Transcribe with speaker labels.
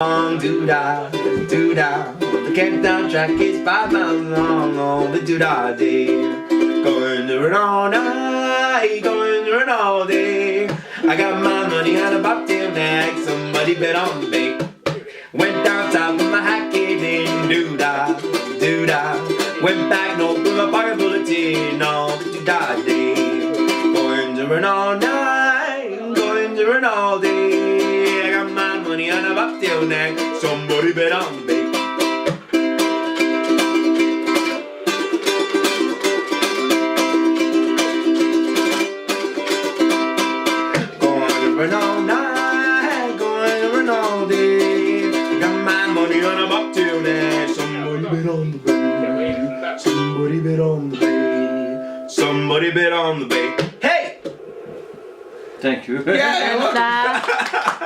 Speaker 1: Doo-dah, doo-dah. The countdown track is 5 miles long on the doo-dah day. Going to it all night, going to it all day. I got my money on a bobtail neck, somebody bet on me. Went down south with my hat caved in, doo-dah, doo-dah. Went back north with my pocket full of tin on the doo-dah day. Going to it all night, going to it all day. I got my money on a bobtail neck, somebody bet on me. Going all night, going all day. Got my money on a bobtail neck. Somebody bet on the bay. Somebody bet on the bay. Somebody bet on the bay. Hey!
Speaker 2: Thank you.
Speaker 1: Yeah!
Speaker 3: That